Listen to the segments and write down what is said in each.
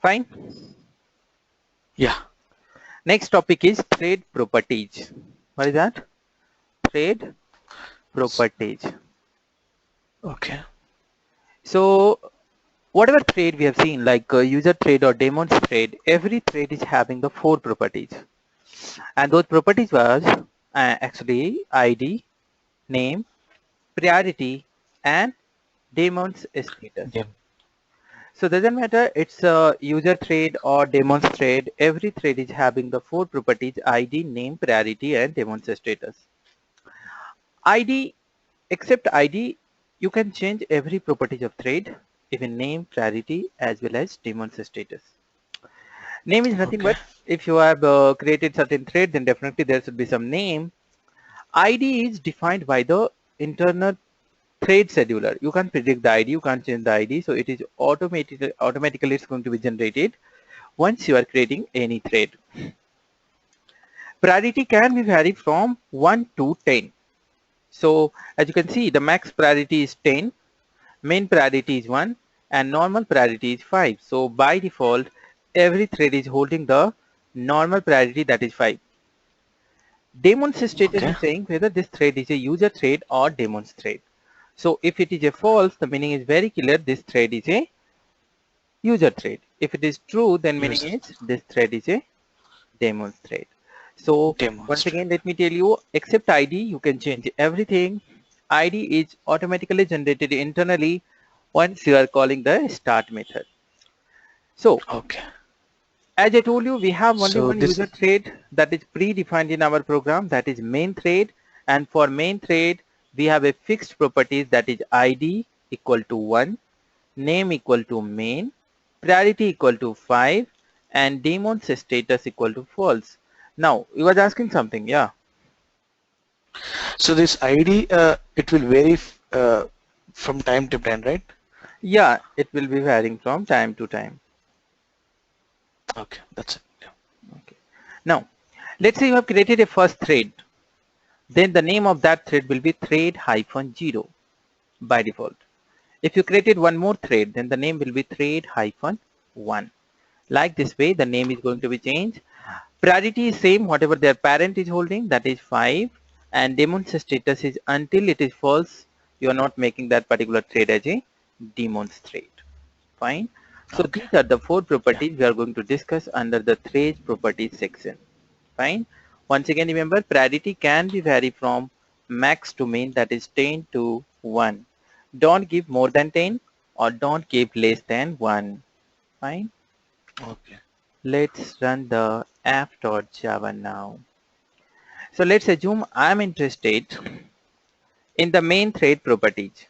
Fine. Yeah. Next topic is thread properties. What is that? Thread properties. Okay. So whatever thread we have seen, like user thread or daemon thread, every thread is having the four properties, and those properties was actually ID, name, priority, and daemon's status. Yeah. So doesn't matter it's a user thread or daemon thread, every thread is having the four properties: ID, name, priority, and daemon status. ID, except ID, you can change every properties of thread, even name, priority, as well as daemon status. Name is nothing Okay. but if you have created certain thread, then definitely there should be some name. ID is defined by the internal thread scheduler. You can't predict the ID, you can't change the ID, so it is automatically it's going to be generated once you are creating any thread. Priority can be varied from 1 to 10. So as you can see, the max priority is 10, main priority is 1, and normal priority is 5. So by default, every thread is holding the normal priority, that is 5. Daemon status Okay. is saying whether this thread is a user thread or daemon's thread. So if it is a false, the meaning is very clear, this thread is a user thread. If it is true, then meaning Use is this thread is a daemon thread. So once demonstrate. again, let me tell you, except ID, you can change everything. ID is automatically generated internally once you are calling the start method. So Okay. as I told you, we have only So one this. user thread that is predefined in our program, that is main thread. And for main thread, we have a fixed properties, that is ID equal to 1, name equal to main, priority equal to 5, and daemon's status equal to false. Now, you was asking something, yeah? So this ID, it will vary from time to time, right? Yeah, it will be varying from time to time. Okay, that's it. Yeah. Okay. Now, let's say you have created a first thread. Then the name of that thread will be thread hyphen 0 by default. If you created one more thread, then the name will be thread hyphen 1. Like this way, the name is going to be changed. Priority is same, whatever their parent is holding, that is 5. And daemon's status is until it is false, you are not making that particular thread as a daemon's thread. Fine. So Okay. these are the four Yeah. properties we are going to discuss under the thread properties section. Fine. Once again, remember priority can be vary from max to min, that is 10 to 1. Don't give more than 10 or don't give less than 1. Fine. Okay. Let's run the app.java now. So let's assume I'm interested in the main thread properties.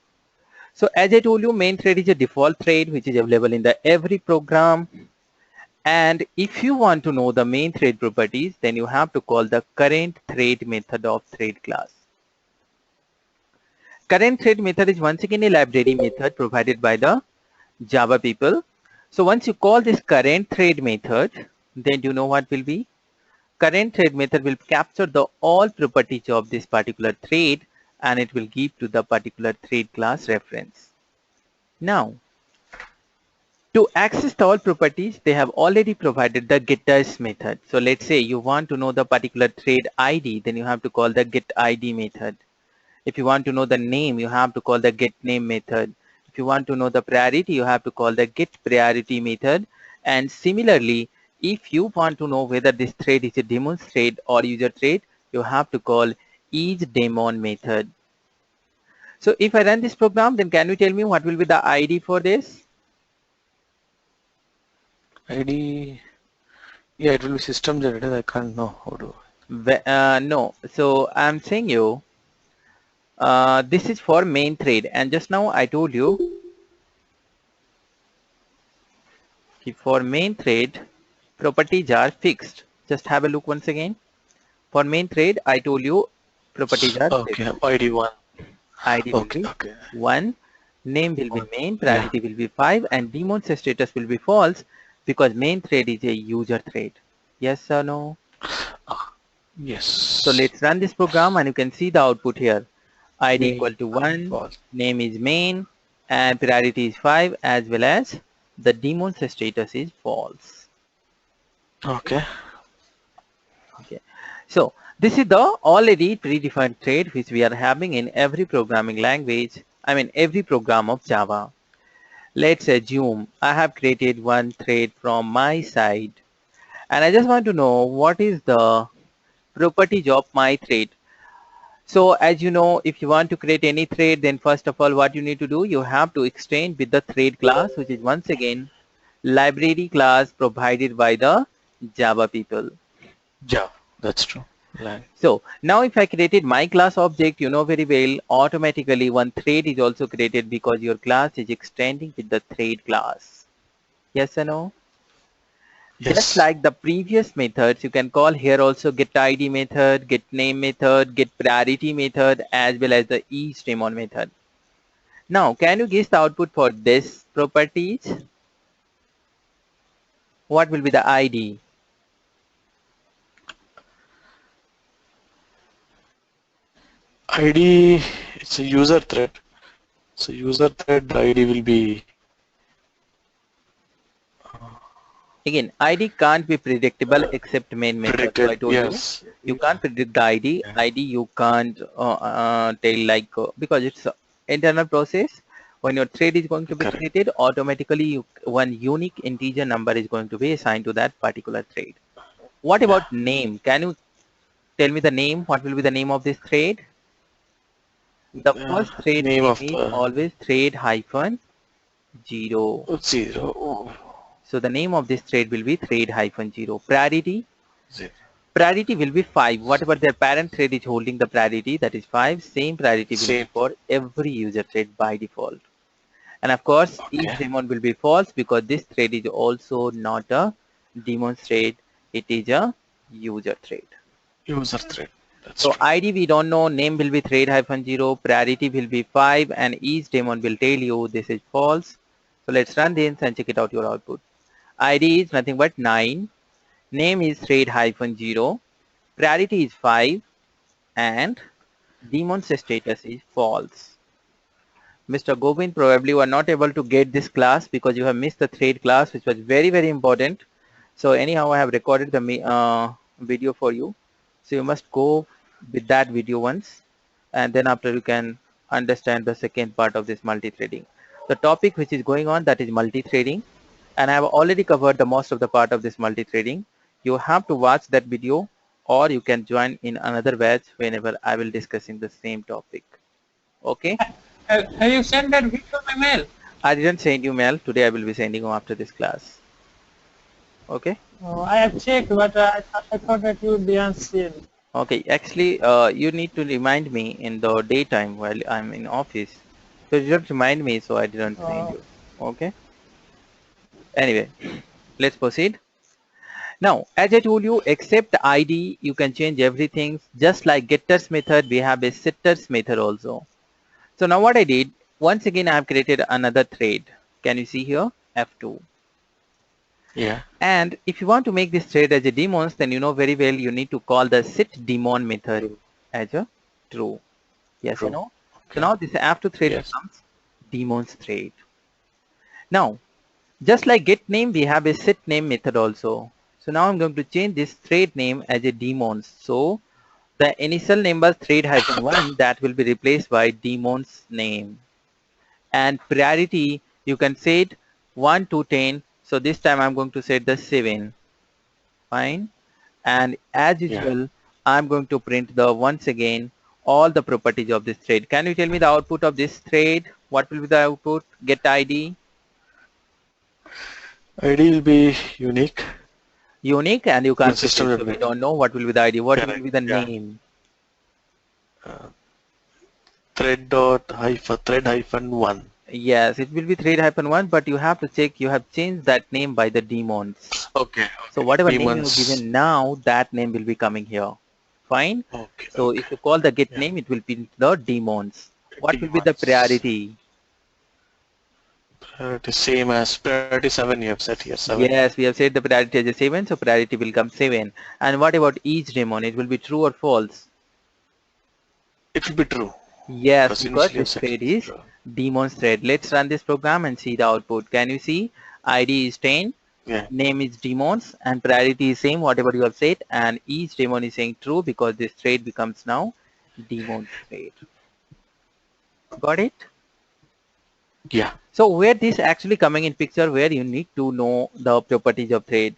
So as I told you, main thread is a default thread which is available in the every program. And if you want to know the main thread properties, then you have to call the current thread method of thread class. Current thread method is once again a library method provided by the Java people. So once you call this current thread method, then you know what will be? Current thread method will capture the all properties of this particular thread and it will give to the particular thread class reference. Now, to access the all properties, they have already provided the getters method. So let's say you want to know the particular thread ID, then you have to call the get ID method. If you want to know the name, you have to call the get name method. If you want to know the priority, you have to call the get priority method. And similarly, if you want to know whether this thread is a daemon thread or user thread, you have to call each daemon method. So if I run this program, then can you tell me what will be the ID for this? ID. Yeah, it will be system generated. I can't know how to. No. So I'm saying you, this is for main thread. And just now I told you, for main thread, properties are fixed. Just have a look once again. For main thread, I told you properties are Okay, fixed. ID one. ID will Okay, be okay. 1, name will be One. main, Yeah. priority will be 5, and daemon's status will be false because main thread is a user thread. Yes or no? Ah, So yes. let's run this program and you can see the output here. ID Main equal to 1, false. name is main, and priority is 5 as well as the daemon's status is false. Okay. Okay. So this is the already predefined thread which we are having in every programming language. I mean every program of Java. Let's assume I have created one thread from my side and I just want to know what is the properties of my thread. So as you know, if you want to create any thread, then first of all, what you need to do, you have to extend with the thread class, which is once again library class provided by the Java people. Yeah, that's true. Lang. So now if I created my class object, you know very well, automatically one thread is also created because your class is extending with the thread class. Yes or no? Just Yes. like the previous methods, you can call here also getID method, getName method, getPriority method, as well as the eachDaemon method. Now, can you guess the output for this properties? What will be the ID? ID, it's a user thread. So user thread ID will be Again, ID can't be predictable except main method. So I predicted. told Yes. you can't predict the ID. Yeah. ID you can't tell like because it's an internal process. When your thread is going to be Correct. created, automatically one unique integer number is going to be assigned to that particular thread. What Yeah. about name? Can you tell me the name? What will be the name of this thread? The first thread Name name of is the always thread hyphen 0. 0. So the name of this thread will be thread hyphen 0. Priority. 0. Priority will be 5. Whatever their parent thread is holding the priority, that is 5. Same priority will be Same. for every user thread by default. And of course, each Okay. daemon will be false because this thread is also not a daemon thread. It is a user thread. User thread. That's So true. ID we don't know, name will be thread hyphen 0, priority will be 5, and each daemon will tell you this is false. So let's run this and check it out your output. ID is nothing but 9, name is thread hyphen 0, priority is 5, and daemon's status is false. Mr. Govind, probably you are not able to get this class because you have missed the thread class, which was very, very important. So anyhow, I have recorded the video for you. So you must go with that video once, and then after you can understand the second part of this multi-threading. The topic which is going on, that is multi-threading, and I have already covered the most of the part of this multi-threading. You have to watch that video, or you can join in another batch whenever I will discussing the same topic. Okay? Have you sent that video by mail? I didn't send you mail. Today I will be sending you after this class. Okay? Oh, I have checked, but I thought that you would be unseen. Okay. Actually, you need to remind me in the daytime while I'm in office. So you don't remind me, so I didn't send you. Okay? Anyway, let's proceed. Now, as I told you, except ID, you can change everything. Just like getters method, we have a setters method also. So now what I did, once again, I have created another thread. Can you see here? F2. Yeah. And if you want to make this thread as a daemons, then you know very well you need to call the setDaemon method as a true. Yes True. or no? Okay. So now this after thread Yes. becomes daemons thread. Now, just like getName, we have a setName method also. So now I'm going to change this thread name as a daemons. So the initial number thread -1 that will be replaced by daemons name. And priority, you can set 1 to 10. So this time I'm going to set the 7. Fine. And as usual, I'm going to print the once again all the properties of this thread. Can you tell me the output of this thread? What will be the output? Get ID. ID will be unique. Unique, and you can't System predict, so we will be- don't know what will be the ID. What will Correct, be the yeah. name? Thread dot hyphen thread hyphen 1. Yes, it will be thread-1, but you have to check you have changed that name by the daemons. Okay. So whatever name you have Daemons. given now, that name will be coming here. Fine. Okay. So okay. if you call the get Yeah. name, it will be the daemons. What will be the Daemons. priority? Priority same as priority 7 you have set here. 7. Yes, we have said the priority as a 7, so priority will come 7. And what about each daemon? It will be true or false? It will be true. Yes, because initially this set thread it is true. daemons thread. Let's run this program and see the output. Can you see? ID is 10, Yeah. name is demons, and priority is same whatever you have said, and each demon is saying true because this thread becomes now demon thread. Got it? Yeah. So where this actually coming in picture, where you need to know the properties of thread.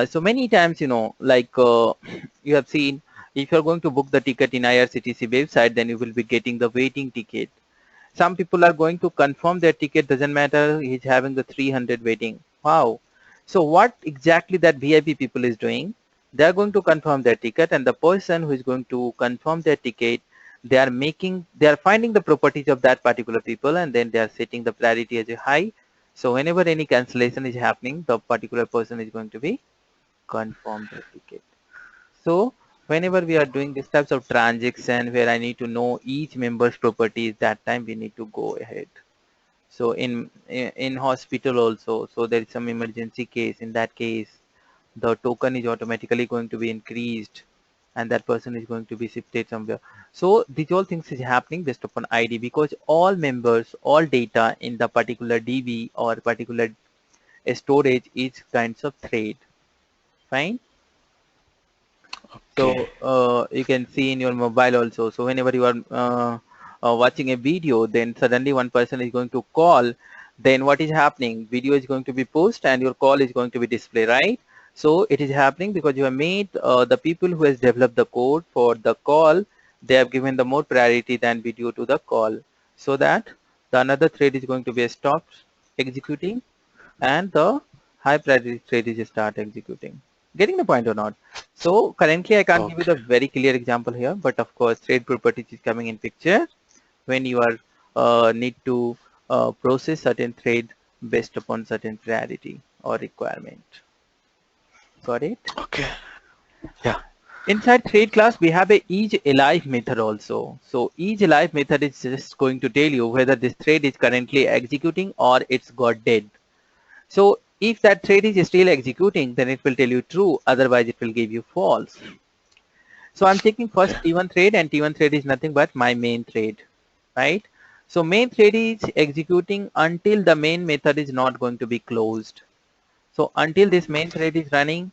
So many times, like you have seen, if you're going to book the ticket in IRCTC website, then you will be getting the waiting ticket. Some people are going to confirm their ticket, doesn't matter, he's having the 300 waiting. Wow. So what exactly that VIP people is doing? They are going to confirm their ticket, and the person who is going to confirm their ticket, they are finding the properties of that particular people, and then they are setting the priority as a high. So whenever any cancellation is happening, the particular person is going to be confirm the ticket. So whenever we are doing these types of transaction where I need to know each member's properties, that time we need to go ahead. So in hospital also, so there is some emergency case. In that case, the token is automatically going to be increased, and that person is going to be shifted somewhere. So these all things is happening based upon ID, because all members, all data in the particular DB or particular storage is kinds of thread. Fine. So Okay. you can see in your mobile also. So whenever you are watching a video, then suddenly one person is going to call. Then what is happening? Video is going to be pushed and your call is going to be displayed, right? So it is happening because you have made the people who has developed the code for the call, they have given the more priority than video to the call, so that the another thread is going to be stopped executing and the high priority thread is start executing. Getting the point or not? So currently I can't give you Okay. the very clear example here, but of course thread properties is coming in picture when you are need to process certain thread based upon certain priority or requirement. Got it? Okay. Yeah. Inside thread class, we have a EaseAlive method also. So EaseAlive method is just going to tell you whether this thread is currently executing or it's got dead. So if that thread is still executing, then it will tell you true, otherwise it will give you false. So I'm taking first Okay. T1 thread, and T1 thread is nothing but my main thread, right? So main thread is executing until the main method is not going to be closed. So until this main thread is running,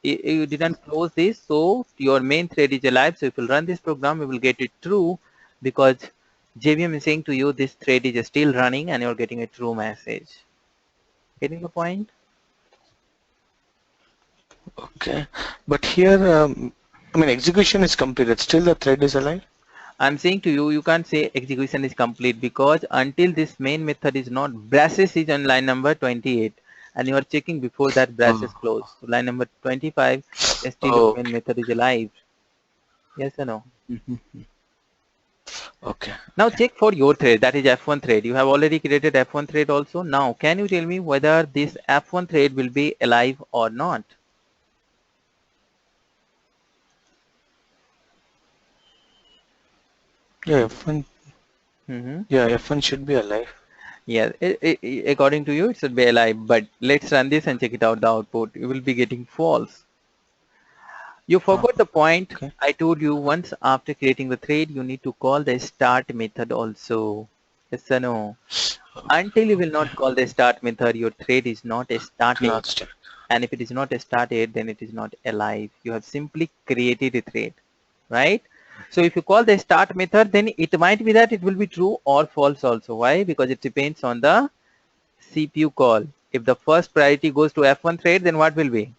you didn't close this, so your main thread is alive. So if you run this program, you will get it true because JVM is saying to you this thread is still running and you're getting a true message. Getting the point? Okay. But here, I mean, execution is completed. Still, the thread is alive. I'm saying to you, you can't say execution is complete because until this main method is not, brasses is on line number 28 and you are checking before that brasses Oh. close. So line number 25, still your main Okay. method is alive. Yes or no? Mhm. Okay. Now Okay. check for your thread, that is F1 thread. You have already created F1 thread also. Now can you tell me whether this F1 thread will be alive or not? Yeah. F1. Mm-hmm. Yeah. F1 should be alive. Yeah, according to you, it should be alive, but let's run this and check it out the output. You will be getting false. You Oh. forgot the point. Okay. I told you once after creating the thread, you need to call the start method also. Yes or no? Until you will Okay. not call the start method, your thread is not started. Not start. And if it is not started, then it is not alive. You have simply created a thread, right? So if you call the start method, then it might be that it will be true or false also. Why? Because it depends on the CPU call. If the first priority goes to F1 thread, then what will be?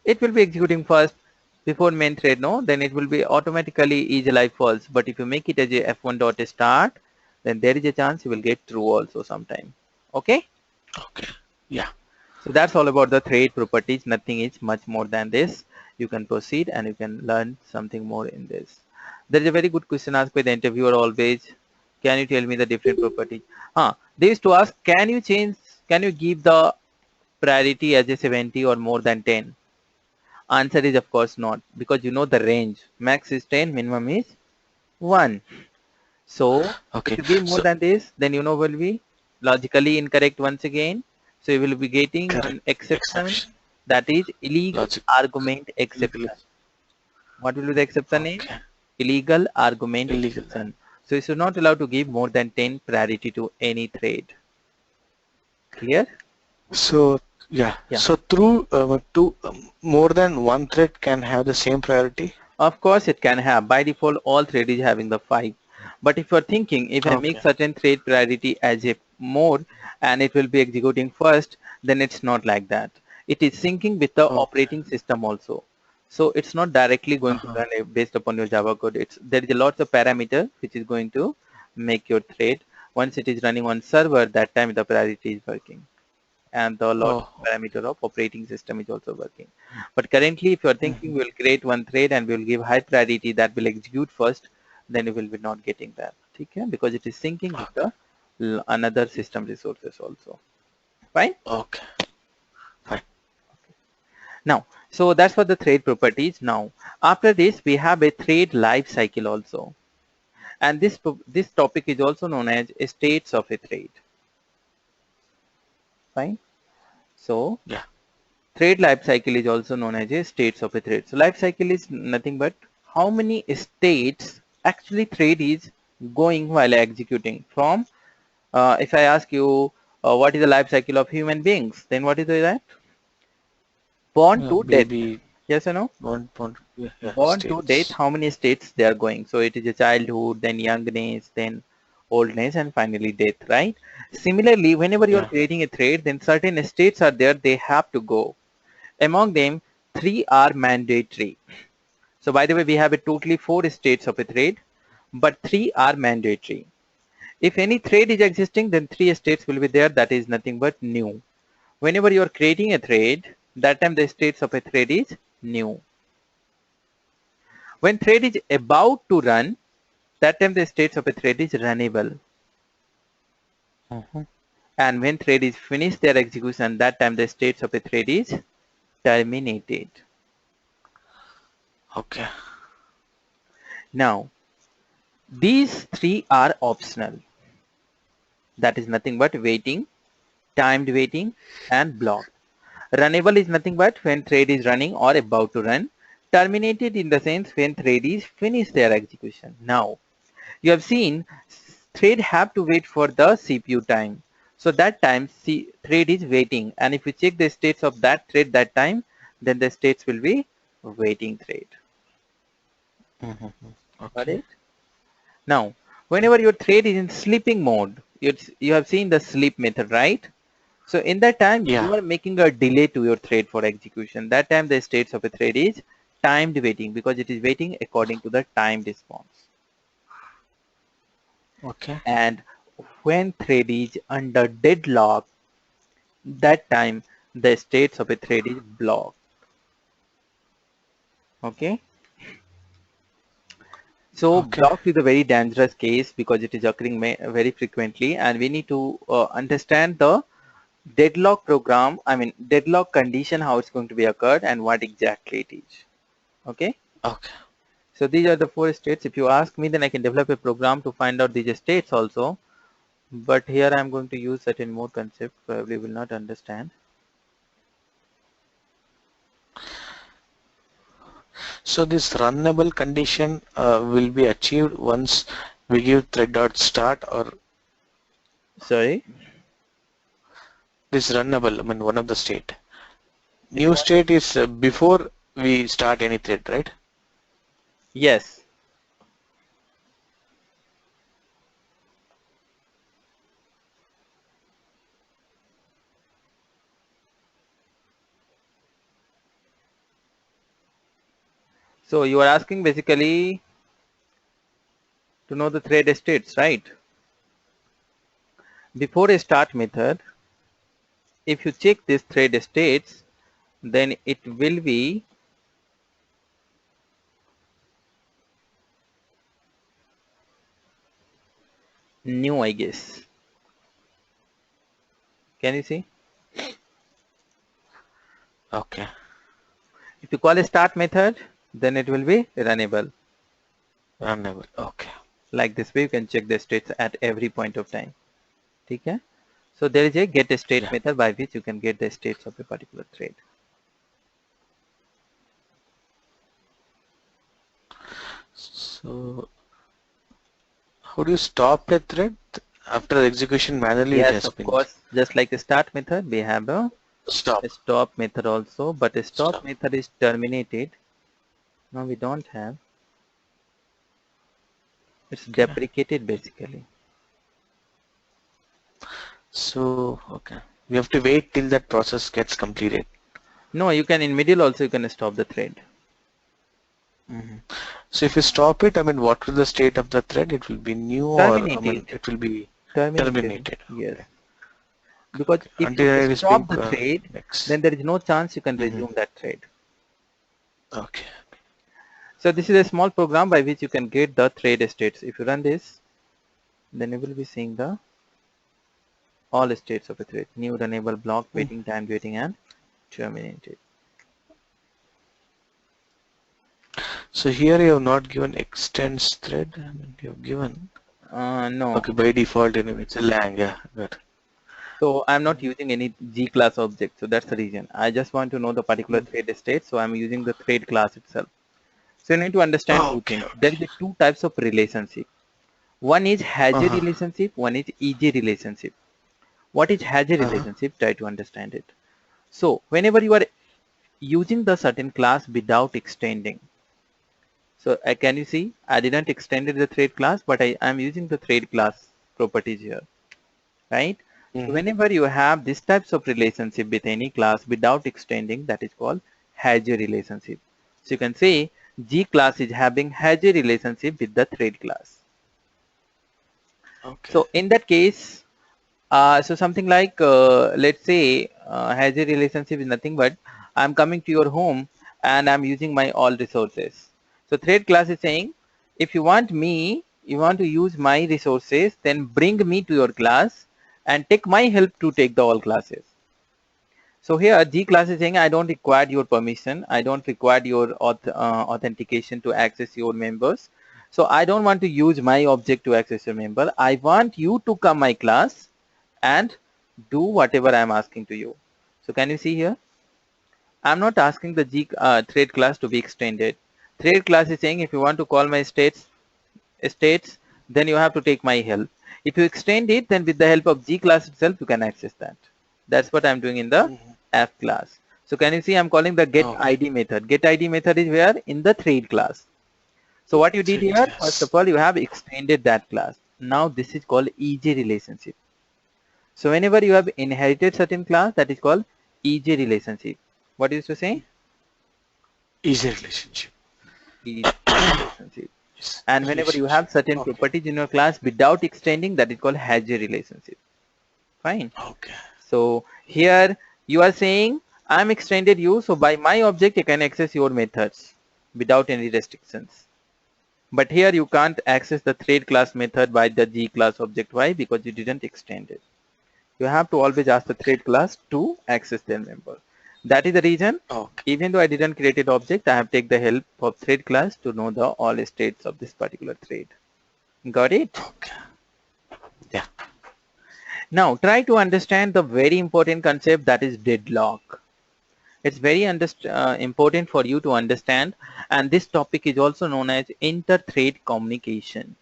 It will be executing first before main thread, no? Then it will be automatically EaseAlive false. But if you make it as a F1 dot start, then there is a chance you will get true also sometime. Okay? Okay. Yeah. So that's all about the thread properties. Nothing is much more than this. You can proceed and you can learn something more in this. There is a very good question asked by the interviewer always. Can you tell me the different properties? They used to ask, can you give the priority as a 70 or more than 10? Answer is of course not, because you know the range. Max is 10, minimum is 1. So if Okay. you give more So than this, then you know will be logically incorrect once again. So you will be getting correct. one exception, Exception. that is illegal Logic. argument Illegal. exception. What will be the exception name? Okay. Illegal argument Illegal. exception. So you should not allow to give more than 10 priority to any thread. Clear? So yeah. Yeah. So through more than one thread can have the same priority. Of course it can have. By default, all thread is having the 5. But if you're thinking, if I make Okay. certain thread priority as a mode and it will be executing first, then it's not like that. It is syncing with the Okay. operating system also. So it's not directly going to run based upon your Java code. There is a lot of parameter which is going to make your thread. Once it is running on server, that time the priority is working, and the lot Oh. parameter of operating system is also working. But currently, if you are thinking we'll create one thread and we'll give high priority that will execute first, then you will be not getting that. Okay? Because it is syncing with the another system resources also. Fine? Okay. Fine. Now, so that's for the thread properties. Now, after this, we have a thread life cycle also. And this topic is also known as states of a thread. Fine? So, Yeah. thread life cycle is also known as a states of a thread. So life cycle is nothing but how many states actually thread is going while executing from. If I ask you what is the life cycle of human beings, then what is that? Born to death. Baby Yes or no? one yeah, Born to death, states. how many states they are going? So it is a childhood, then youngness, then oldness, and finally death, right? Similarly, whenever you are Yeah. creating a thread, then certain states are there they have to go. Among them, 3 are mandatory. So by the way, we have a totally 4 states of a thread, but 3 are mandatory. If any thread is existing, then 3 states will be there. That is nothing but new. Whenever you are creating a thread, that time the states of a thread is new. When thread is about to run, that time the states of a thread is runnable. And when thread is finished their execution, that time the states of a thread is terminated. Okay. Now, these 3 are optional. That is nothing but waiting, timed waiting, and blocked. Runnable is nothing but when thread is running or about to run. Terminated in the sense when thread is finished their execution. Now, you have seen thread have to wait for the CPU time. So that time thread is waiting, and if you check the states of that thread that time, then the states will be waiting thread. Got Okay. it? Now, whenever your thread is in sleeping mode, you have seen the sleep method, right? So in that time, Yeah. you are making a delay to your thread for execution. That time the states of a thread is timed waiting because it is waiting according to the timed response. Okay. And when thread is under deadlock, that time the states of a thread is blocked. Okay. So Okay. blocked is a very dangerous case because it is occurring very frequently, and we need to understand the deadlock program, deadlock condition, how it's going to be occurred and what exactly it is. Okay. Okay. So these are the 4 states. If you ask me, then I can develop a program to find out these states also. But here I'm going to use certain more concept, probably will not understand. So this runnable condition will be achieved once we give thread dot start, or Sorry. this runnable, I mean one of the state. If you New want, state is before we start any thread, right? yes. So you are asking basically to know the thread states, right? Before a start method, if you check this thread states, then it will be new, I guess. Can you see? Okay. If you call a start method, then it will be runnable. Runnable. Okay. Like this way, you can check the states at every point of time. Okay? So there is a get state Yeah. method by which you can get the states of a particular thread. So how do you stop a thread? After execution manually it Yes, has of been course. Just like the start method, we have a stop. stop method also, but a stop Stop. method is terminated. No, we don't have. It's Okay. deprecated basically. So okay, we have to wait till that process gets completed. No, you can in middle also you can stop the thread. So if you stop it, I mean, what will the state of the thread? It will be new, or I mean, Terminated. it will be Terminated. terminated. Yes. Okay. Because Okay. if you Until it is being stop the thread, next. then there is no chance you can resume that thread. Okay. So this is a small program by which you can get the thread states. If you run this, then you will be seeing the all states of a thread: new, runnable, block, waiting time, waiting, and terminated. So here you have not given extends thread. I mean, you have given. No. Okay, by default, anyway, it's a lang. Yeah, good. So I'm not using any G class object. So that's the reason. I just want to know the particular thread state. So I'm using the thread class itself. So you need to understand two Okay, things. There okay. is two types of relationship. One is Hazer Uh-huh. relationship. One is EJ relationship. What is Hazer Uh-huh. relationship? Try to understand it. So whenever you are using the certain class without extending. So can you see? I didn't extend the thread class, but I am using the thread class properties here, right? So whenever you have this types of relationship with any class without extending, that is called Hazer relationship. So you can say G class is having Hazer relationship with the thread class. Okay. So in that case, so something like let's say has a relationship is nothing but I'm coming to your home and I'm using my all resources. So thread class is saying if you want to use my resources, then bring me to your class and take my help to take the all classes. So here G class is saying I don't require your permission. I don't require your authentication to access your members. So I don't want to use my object to access your member. I want you to come my class and do whatever I'm asking to you. So can you see here? I'm not asking the G thread class to be extended. Thread class is saying if you want to call my states, then you have to take my help. If you extend it, then with the help of G class itself, you can access that. That's what I'm doing in the F class. So can you see I'm calling the get Okay. ID method. Get ID method is where? In the thread class. So what you did Thread here, first class. of all, you have extended that class. Now this is called EJ relationship. So whenever you have inherited certain class, that is called EJ relationship. What is to say? Easy relationship. EJ relationship. And whenever you Relationship. have certain Okay. properties in your class without extending, that is called Hazer relationship. Fine. Okay. So here you are saying I'm extended you, so by my object you can access your methods without any restrictions. But here you can't access the thread class method by the G class object. Why? Because you didn't extend it. You have to always ask the thread class to access their member. That is the reason, Okay. even though I didn't create an object, I have taken the help of thread class to know the all states of this particular thread. Got it? Okay. Yeah. Now try to understand the very important concept, that is deadlock. It's very important for you to understand, and this topic is also known as inter-thread communication.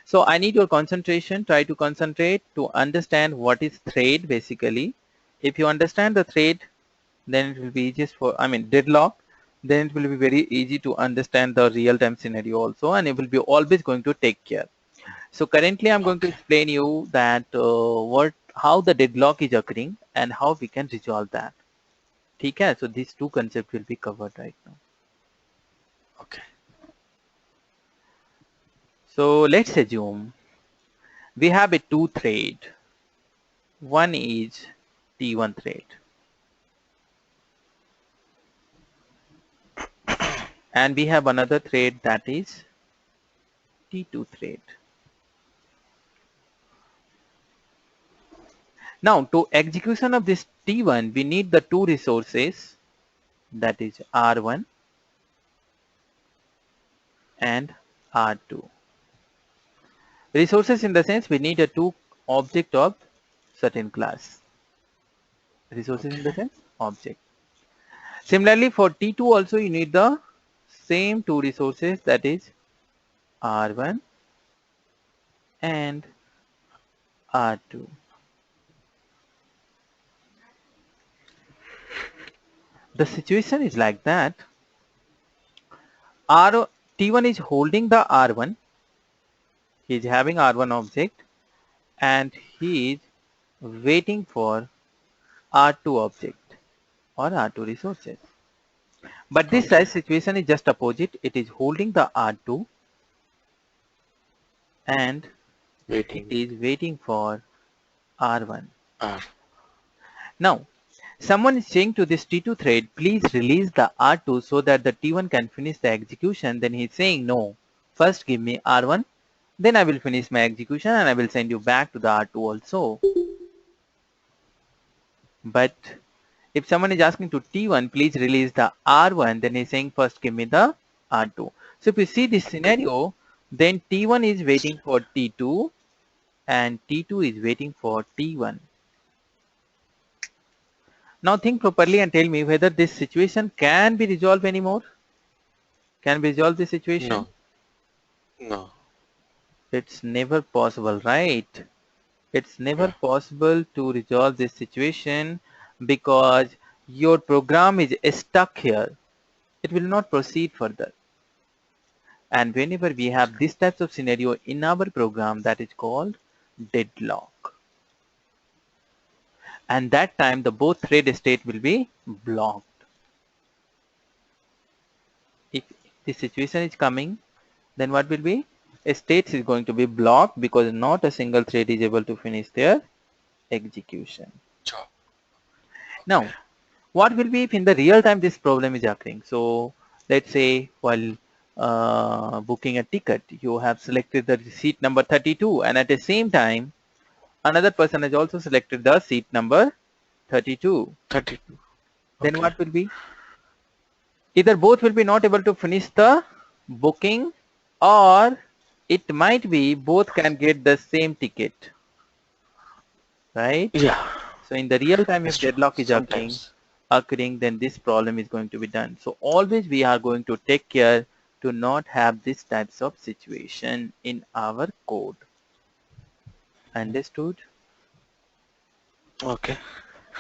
So I need your concentration. Try to concentrate to understand what is thread basically. If you understand the thread, then it will be easiest for, deadlock, then it will be very easy to understand the real-time scenario also, and it will be always going to take care. So currently I'm going to Okay. explain you that how the deadlock is occurring and how we can resolve that. Okay, so these two concepts will be covered right now. Okay. So let's assume we have a two thread. One is T1 thread and we have another thread that is T2 thread. Now to execution of this T1, we need the two resources, that is R1 and R2. Resources in the sense we need a two object of certain class. Resources in the Okay. sense object. Similarly for T2 also you need the same two resources, that is R1 and R2. The situation is like that. T1 is holding the R1. He is having R1 object and he is waiting for R2 object or R2 resources. But this Okay. situation is just opposite. It is holding the R2 and it Waiting. is waiting for R1. R. Now, someone is saying to this T2 thread, please release the R2 so that the T1 can finish the execution. Then he's saying, no, first give me R1, then I will finish my execution and I will send you back to the R2 also. But if someone is asking to T1, please release the R1, then he's saying, first give me the R2. So if you see this scenario, then T1 is waiting for T2 and T2 is waiting for T1. Now think properly and tell me whether this situation can be resolved anymore. Can we resolve this situation? No. No. It's never possible, right? It's never possible to resolve this situation because your program is stuck here. It will not proceed further. And whenever we have this types of scenario in our program, that is called deadlock. And that time the both thread state will be blocked. If this situation is coming, then what will be? A state is going to be blocked because not a single thread is able to finish their execution. Job. Now, what will be if in the real time this problem is occurring? So let's say while booking a ticket, you have selected the seat number 32 and at the same time, another person has also selected the seat number 32. 32. Then Okay. what will be? Either both will be not able to finish the booking or it might be both can get the same ticket, right? Yeah. So in the real time, if That's true. deadlock is occurring, then this problem is going to be done. So always we are going to take care to not have these types of situation in our code. Understood? Okay.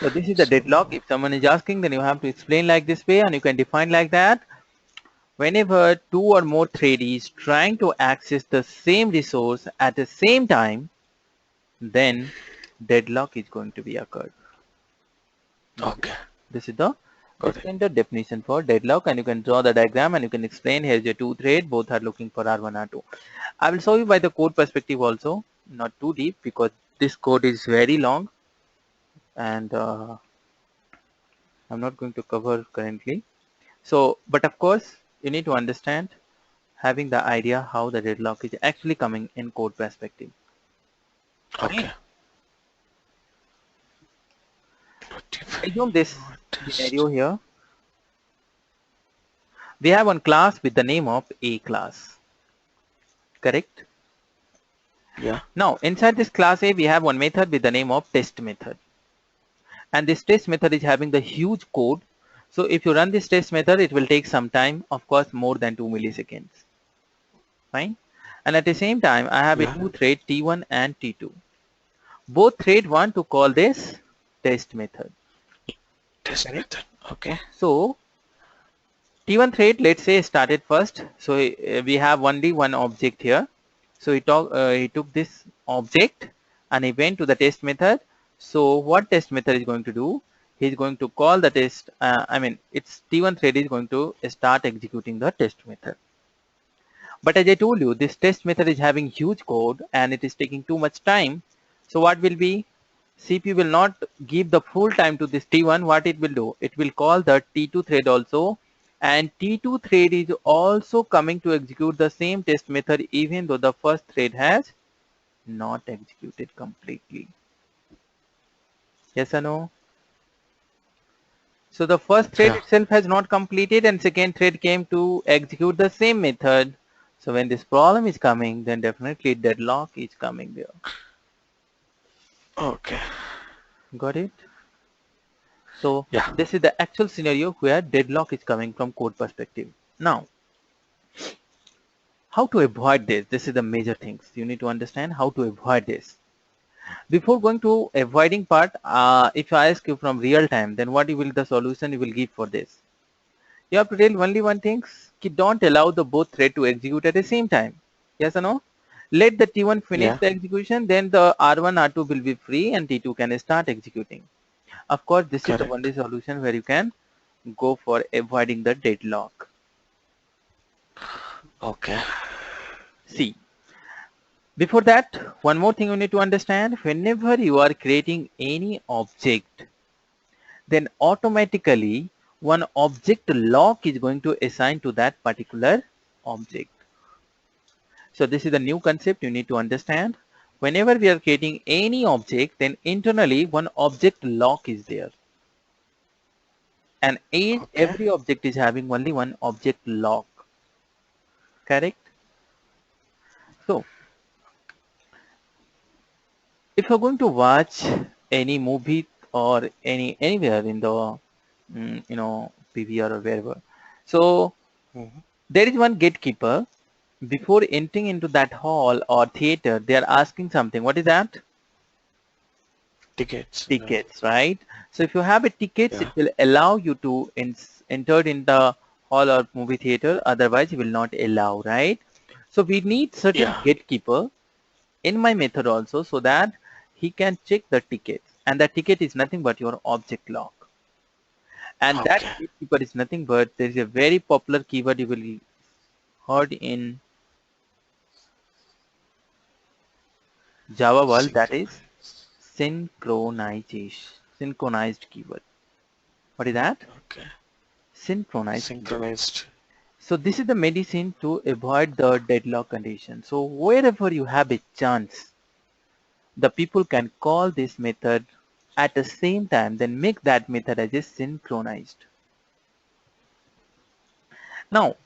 So this is the deadlock. If someone is asking, then you have to explain like this way and you can define like that. Whenever two or more thread is trying to access the same resource at the same time, then deadlock is going to be occurred. Okay. This is the Got it. standard definition for deadlock, and you can draw the diagram and you can explain. Here's your two thread, both are looking for R1, R2. I will show you by the code perspective also, not too deep because this code is very long and I'm not going to cover currently. So, but of course, you need to understand having the idea how the deadlock is actually coming in code perspective. Okay. Assume this scenario here. We have one class with the name of A class, correct? Yeah. Now inside this class A, we have one method with the name of test method. And this test method is having the huge code. So if you run this test method, it will take some time, of course, more than 2 milliseconds. Fine. And at the same time, I have a two thread T1 and T2. Both thread want to call this test method. Test method. Okay. So T1 thread, let's say, started first. So we have only one object here. So he took this object and he went to the test method. So what test method is going to do? He's going to call the test. It's T1 thread is going to start executing the test method. But as I told you, this test method is having huge code and it is taking too much time. So what will be? CPU will not give the full time to this T1. What it will do? It will call the T2 thread also. And T2 thread is also coming to execute the same test method even though the first thread has not executed completely. Yes or no? So the first thread itself has not completed and second thread came to execute the same method. So when this problem is coming, then definitely deadlock is coming there. Okay. Got it? So Yeah. this is the actual scenario where deadlock is coming from code perspective. Now, how to avoid this? This is the major things. You need to understand how to avoid this. Before going to avoiding part, if I ask you from real time, then what will the solution you will give for this? You have to tell only one thing, don't allow the both thread to execute at the same time. Yes or no? Let the T1 finish Yeah. the execution, then the R1, R2 will be free and T2 can start executing. Of course, this is the Correct. only solution where you can go for avoiding the deadlock. Okay. See, before that, one more thing you need to understand, whenever you are creating any object, then automatically one object lock is going to assign to that particular object. So this is a new concept you need to understand. Whenever we are creating any object, then internally one object lock is there. And Okay. every object is having only one object lock. Correct? So if you're going to watch any movie or anywhere in the PVR or wherever, so Mhm. there is one gatekeeper. Before entering into that hall or theater, they are asking something. What is that? Tickets. Tickets, right? So if you have a tickets, it Yeah. will allow you to enter in the hall or movie theater. Otherwise, it will not allow, right? So we need certain Yeah. gatekeeper in my method also, so that he can check the tickets, and the ticket is nothing but your object lock. And that Okay. gatekeeper is nothing but, there is a very popular keyword you will heard in Java world, that is Synchronized. synchronized keyword. What is that? Okay. Synchronized keyword. Synchronized. So this is the medicine to avoid the deadlock condition. So wherever you have a chance, the people can call this method at the same time, then make that method as a synchronized. Now,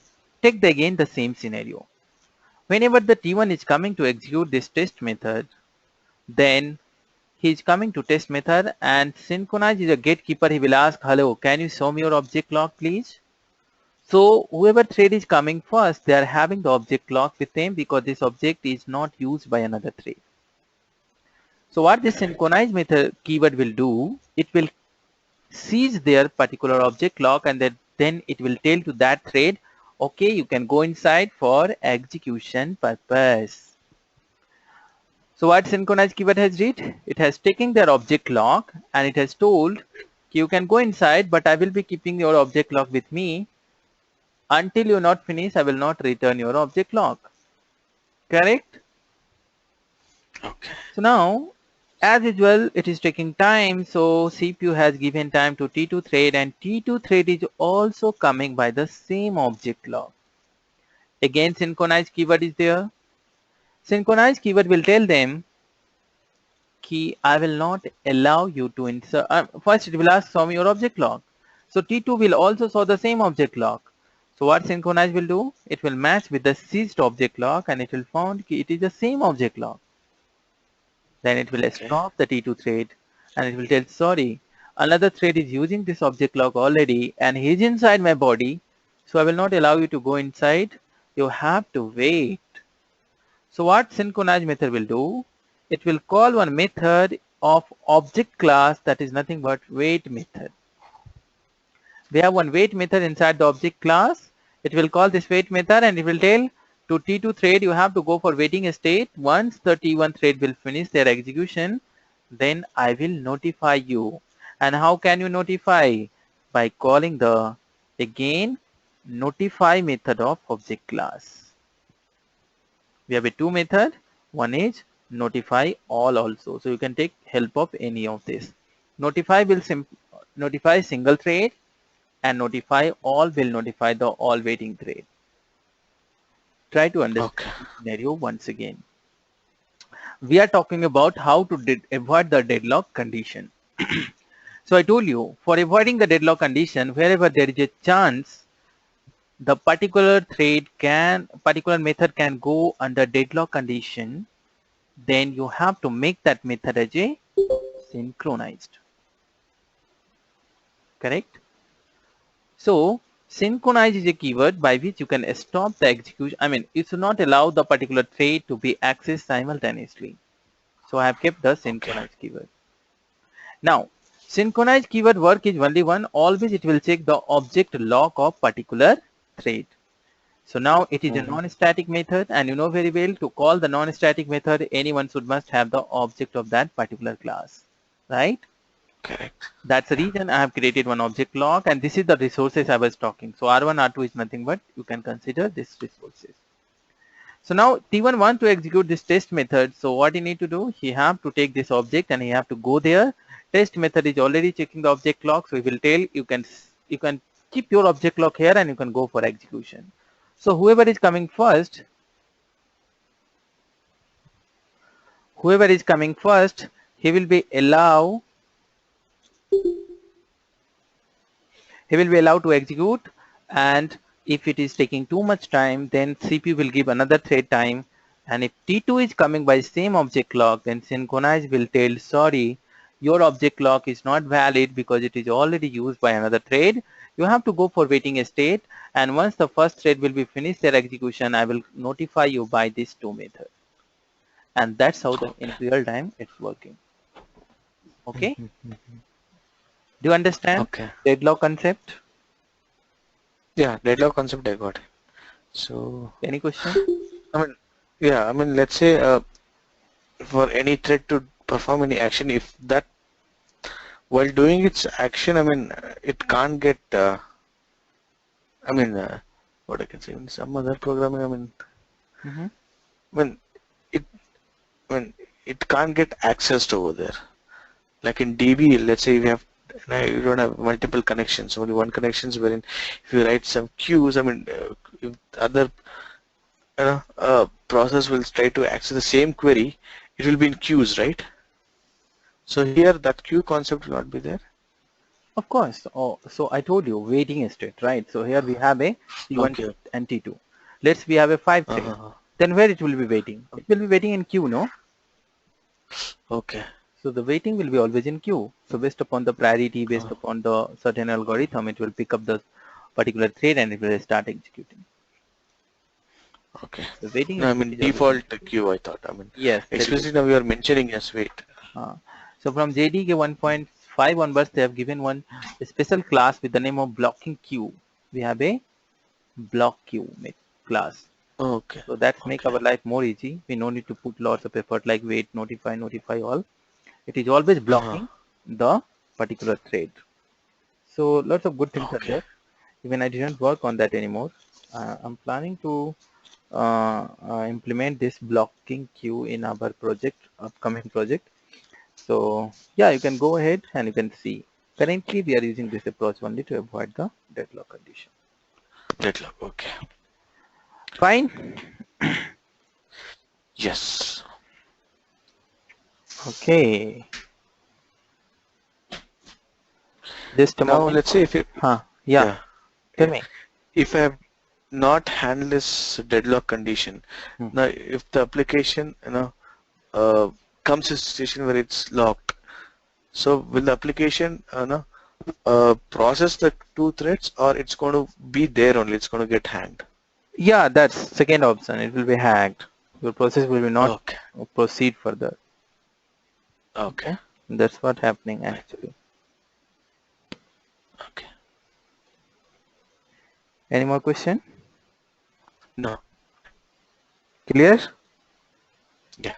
take again the same scenario. Whenever the T1 is coming to execute this test method, then he is coming to test method, and synchronize is a gatekeeper. He will ask, hello, can you show me your object lock, please? So whoever thread is coming first, they are having the object lock with them, because this object is not used by another thread. So what this Correct. synchronize method keyword will do, it will seize their particular object lock, and then it will tell to that thread, okay, you can go inside for execution purpose. So what synchronize keyword has did, it has taken their object lock and it has told, you can go inside, but I will be keeping your object lock with me. Until you not finish, I will not return your object lock. Correct? Okay. So now, as usual, it is taking time. So CPU has given time to T2 thread, and T2 thread is also coming by the same object lock. Again, synchronize keyword is there. Synchronize keyword will tell them, key, I will not allow you to insert. First, it will ask, show me your object lock. So T2 will also show the same object lock. So what synchronize will do? It will match with the seized object lock, and it will found it is the same object lock. Then it will Okay. stop the T2 thread, and it will tell, sorry, another thread is using this object lock already, and he is inside my body, so I will not allow you to go inside. You have to wait. So what synchronize method will do? It will call one method of object class that is nothing but wait method. We have one wait method inside the object class. It will call this wait method, and it will tell to T2 thread, you have to go for waiting state. Once the T1 thread will finish their execution, then I will notify you. And how can you notify? By calling the, again, notify method of object class. We have a two method. One is notify all also. So you can take help of any of this. Notify will notify single thread, and notify all will notify the all waiting thread. Try to understand Okay. the scenario once again. We are talking about how to avoid the deadlock condition. So I told you, for avoiding the deadlock condition, wherever there is a chance the particular method can go under deadlock condition, then you have to make that method as a synchronized. Correct? So synchronize is a keyword by which you can stop the execution. I mean, it should not allow the particular thread to be accessed simultaneously. So I have kept the synchronize keyword. Now, synchronize keyword work is only one. Always it will check the object lock of particular thread. So now it is a non-static method, and you know very well to call the non-static method, anyone should must have the object of that particular class, right? Correct. That's the reason I have created one object lock, and this is the resources I was talking. So R1, R2 is nothing but you can consider this resources. So now T1 wants to execute this test method. So what he need to do, he have to take this object and he have to go there. Test method is already checking the object lock. So he will tell you can keep your object lock here and you can go for execution. So whoever is coming first, he will be allowed to execute, and if it is taking too much time, then CPU will give another thread time, and if T2 is coming by same object lock, then synchronize will tell, sorry, your object lock is not valid because it is already used by another thread. You have to go for waiting state, and once the first thread will be finished their execution, I will notify you by this two method. And that's how in real time it's working. Okay? Do you understand Okay. deadlock concept? Yeah, deadlock concept I got it. So, Any question? I mean, yeah, I mean, let's say for any thread to perform any action, if that while doing its action, I mean, it can't get, I mean, what I can say, in some other programming, Mm-hmm. I mean, it can't get accessed over there. Like in DB, let's say we have, you don't have multiple connections, only one connections, wherein if you write some queues, I mean, if other process will try to access the same query, it will be in queues, right? So here that queue concept will not be there. Of course. Oh, so I told you waiting state, right? So here we have a T1 Okay. and T2. Let's we have a 5 thread. Uh-huh. Then where it will be waiting? It will be waiting in queue, no? Okay. So the waiting will be always in queue. So based upon the priority, based upon the certain algorithm, it will pick up the particular thread and it will start executing. Okay. The waiting No, I state mean is always default queue, I thought. I mean, yes. especially now we are mentioning as wait. So from JDK 1.5 onwards, they have given one special class with the name of blocking queue. We have a block queue class. Okay. So that's make Okay. our life more easy. We no need to put lots of effort like wait, notify all. It is always blocking the particular thread. So lots of good things are Okay. there. Even I didn't work on that anymore. I'm planning to implement this blocking queue in our upcoming project. So yeah, you can go ahead and you can see. Currently, we are using this approach only to avoid the deadlock condition. Deadlock. Okay. Fine. Yes. Okay. Just a Now moment. let's say if it, Yeah. yeah, Tell me. if I have not handled this deadlock condition, Hmm. now if the application, comes to a situation where it's locked, so will the application, process the two threads, or it's going to be there only, it's going to get hanged? Yeah, that's second option. It will be hacked. Your process will be not Okay. proceed further. Okay. That's what happening actually. Okay. Any more question? No. Clear? Yeah.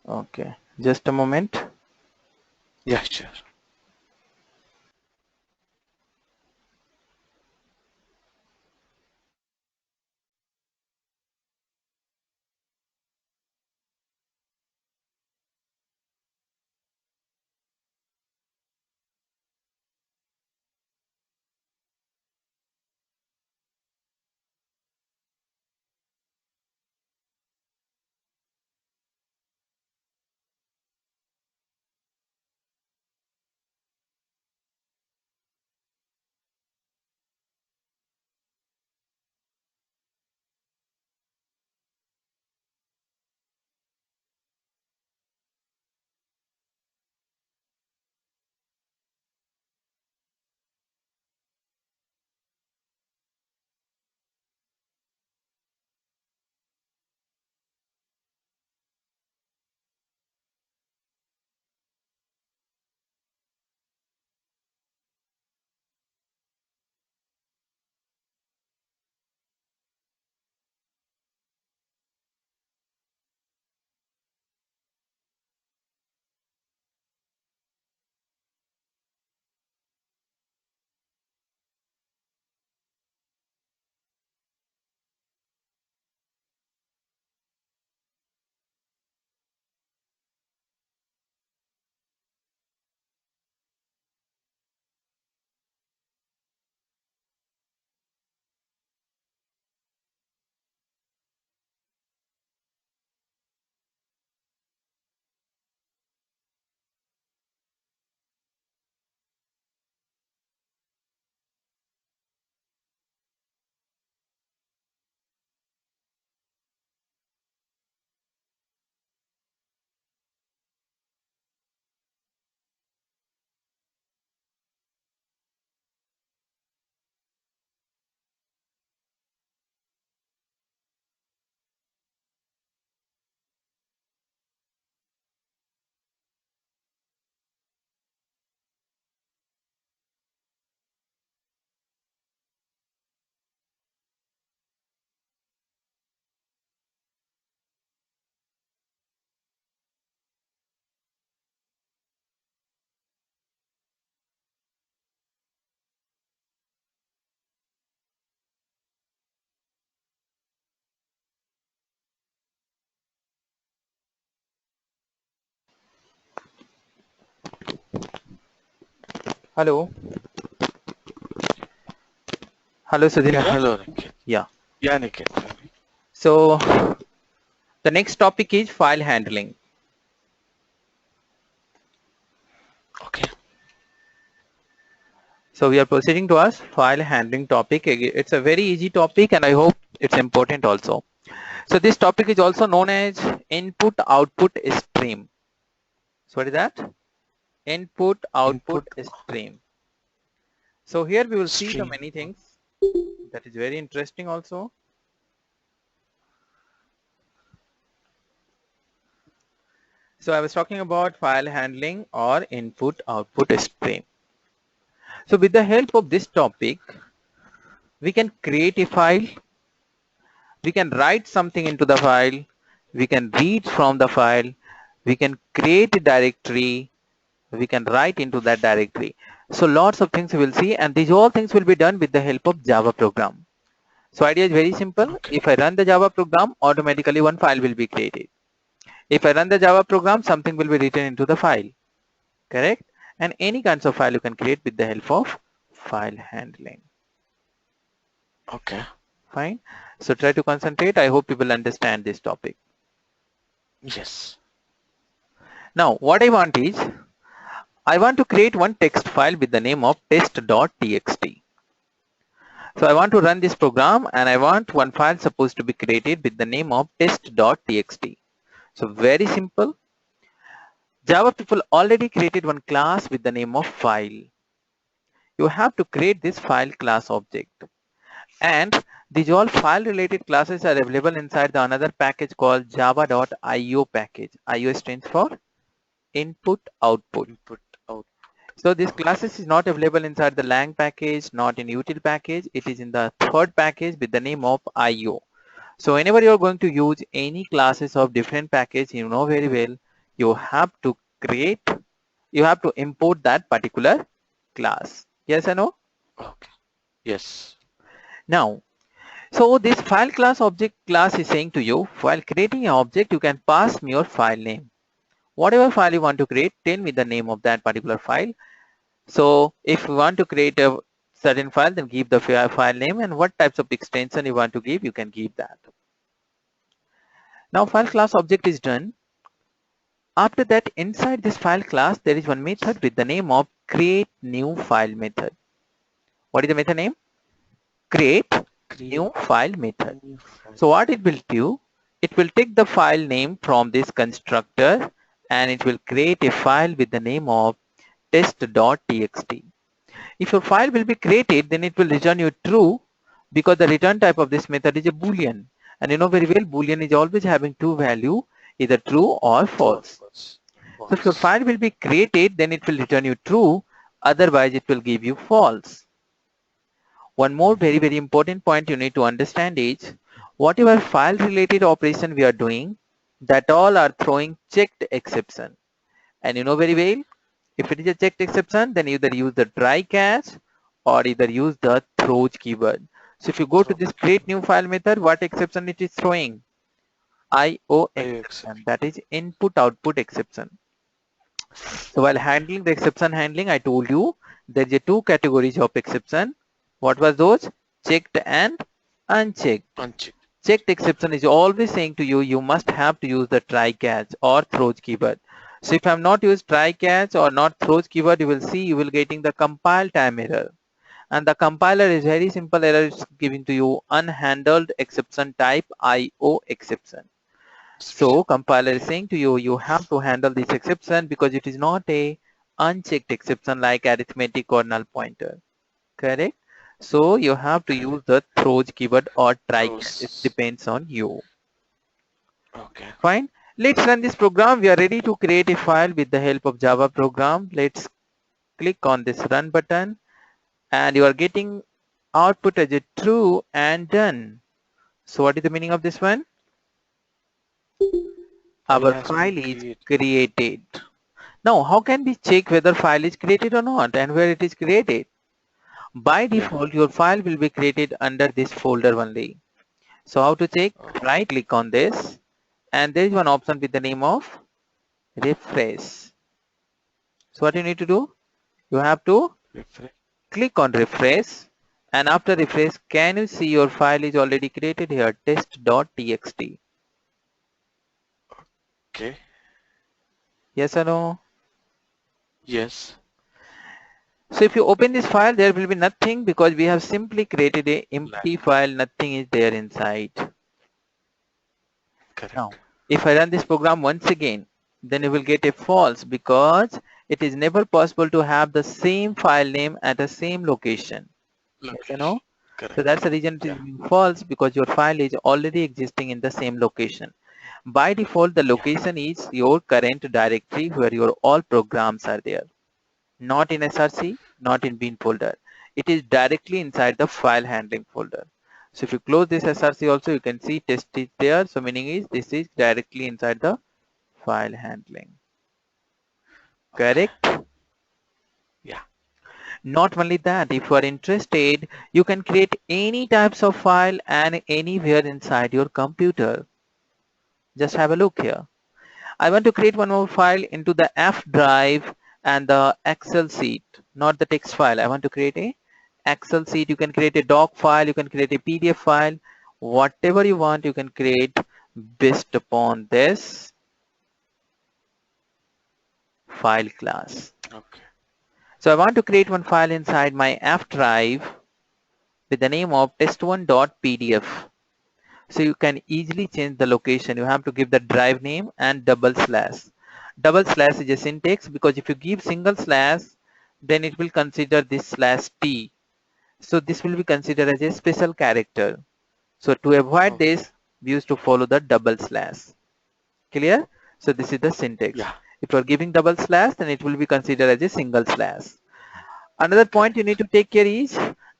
Okay. Just a moment. Yeah, sure. Hello. Hello, Yeah, Sudhindra. hello, Niket. Yeah. Yeah, Niket. So the next topic is file handling. Okay. So we are proceeding to our file handling topic. It's a very easy topic and I hope it's important also. So this topic is also known as input output stream. So what is that? Input output Input stream. So here we will see the stream. many things that is very interesting also. So I was talking about file handling or input output stream. So with the help of this topic, we can create a file, we can write something into the file, we can read from the file, we can create a directory, we can write into that directory. So lots of things we will see, and these all things will be done with the help of Java program. So idea is very simple. Okay. If I run the Java program, automatically one file will be created. If I run the Java program, something will be written into the file, correct? And any kinds of file you can create with the help of file handling. Okay. Fine. So try to concentrate. I hope you will understand this topic. Yes. Now what I want is, I want to create one text file with the name of test.txt. So I want to run this program and I want one file supposed to be created with the name of test.txt. So very simple. Java people already created one class with the name of file. You have to create this file class object. And these all file related classes are available inside the another package called java.io package. IO stands for input output. Input out. So this classes is not available inside the lang package, not in util package. It is in the third package with the name of IO. So whenever you are going to use any classes of different package, you know very well, you have to import that particular class. Yes or no? Okay. Yes. Now, so this file class object class is saying to you, while creating an object, you can pass me your file name. Whatever file you want to create, tell me the name of that particular file. So if you want to create a certain file, then give the file name, and what types of extension you want to give, you can give that. Now file class object is done. After that, inside this file class, there is one method with the name of create new file method. What is the method name? Create new file method. So what it will do, it will take the file name from this constructor and it will create a file with the name of test.txt. If your file will be created, then it will return you true, because the return type of this method is a boolean, and you know very well boolean is always having two value, either true or false. So if your file will be created, then it will return you true, otherwise it will give you false. One more very important point you need to understand is, whatever file related operation we are doing, that all are throwing checked exception. And you know very well, if it is a checked exception, then either use the try catch or either use the throws keyword. So if you go to this create new file method, what exception it is throwing? IO exception, that is input output exception. So while handling the exception handling, I told you there is two categories of exception. What was those? Checked and unchecked. Checked exception is always saying to you, you must have to use the try catch or throws keyword. So if I have not used try catch or not throws keyword, you will see you will getting the compile time error. And the compiler is very simple error. It's giving to you unhandled exception type IO exception. So compiler is saying to you, you have to handle this exception because it is not a unchecked exception like arithmetic or null pointer. Correct? So you have to use the throws keyword or try catch. It depends on you. Okay. Fine. Let's run this program. We are ready to create a file with the help of Java program. Let's click on this run button and you are getting output as a true and done. So what is the meaning of this one? Our file is created. Now how can we check whether file is created or not and where it is created? By default, your file will be created under this folder only. So how to check? Right click on this and there is one option with the name of refresh. So what you need to do? You have to Refresh. Click on refresh, and after refresh, can you see your file is already created here, test.txt? Okay. Yes or no? Yes. So if you open this file, there will be nothing because we have simply created a Black. empty file, nothing is there inside. Now, Correct. if I run this program once again, then you will get a false because it is never possible to have the same file name at the same location. Yes or no? Location. So Correct. that's the reason it is Yeah. being false, because your file is already existing in the same location. By default, the Yeah. location is your current directory where your all programs are there. Not in SRC, not in bin folder. It is directly inside the file handling folder. So if you close this SRC also, you can see test is there. So meaning is this is directly inside the file handling. Okay. Correct? Yeah. Not only that, if you are interested, you can create any types of file and anywhere inside your computer. Just have a look here. I want to create one more file into the F drive and the Excel sheet, not the text file. I want to create a Excel sheet. You can create a doc file, you can create a PDF file, whatever you want, you can create based upon this file class. Okay. So I want to create one file inside my F drive with the name of test1.pdf. So you can easily change the location. You have to give the drive name and double slash. Double slash is a syntax because if you give single slash, then it will consider this slash t. So this will be considered as a special character. So to avoid Okay. this, we used to follow the double slash. Clear? So this is the syntax. Yeah. If you are giving double slash, then it will be considered as a single slash. Another point you need Correct. to take care is